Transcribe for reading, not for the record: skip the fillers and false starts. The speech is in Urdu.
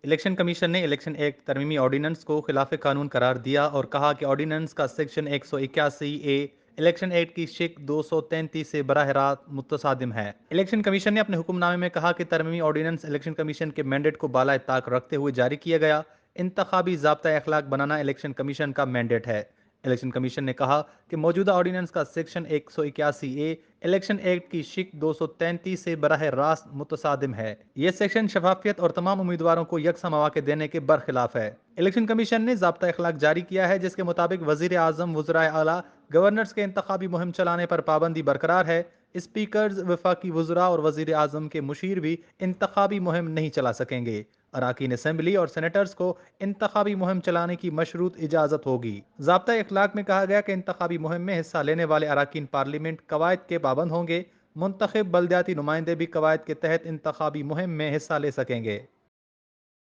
الیکشن کمیشن نے الیکشن ایکٹ ترمیمی آرڈیننس کو خلاف قانون قرار دیا اور کہا کہ آرڈیننس کا سیکشن 181 اے الیکشن ایکٹ کی شق 233 سے براہ راست متصادم ہے۔ الیکشن کمیشن نے اپنے حکم نامے میں کہا کہ ترمیمی آرڈیننس الیکشن کمیشن کے مینڈیٹ کو بالائے طاق رکھتے ہوئے جاری کیا گیا۔ انتخابی ضابطۂ اخلاق بنانا الیکشن کمیشن کا مینڈیٹ ہے۔ الیکشن کمیشن نے کہا کہ موجودہ آرڈیننس کا سیکشن 181 اے الیکشن ایکٹ کی شق 233 سے براہ راست متصادم ہے۔ یہ سیکشن شفافیت اور تمام امیدواروں کو یکساں مواقع دینے کے برخلاف ہے۔ الیکشن کمیشن نے ضابطہ اخلاق جاری کیا ہے جس کے مطابق وزیر اعظم، وزرائے اعلیٰ، گورنرز کے انتخابی مہم چلانے پر پابندی برقرار ہے۔ اسپیکرز، وفاقی وزراء اور وزیر اعظم کے مشیر بھی انتخابی مہم نہیں چلا سکیں گے۔ اراکین اسمبلی اور سینیٹرز کو انتخابی مہم چلانے کی مشروط اجازت ہوگی۔ ضابطۂ اخلاق میں کہا گیا کہ انتخابی مہم میں حصہ لینے والے اراکین پارلیمنٹ قواعد کے پابند ہوں گے۔ منتخب بلدیاتی نمائندے بھی قواعد کے تحت انتخابی مہم میں حصہ لے سکیں گے۔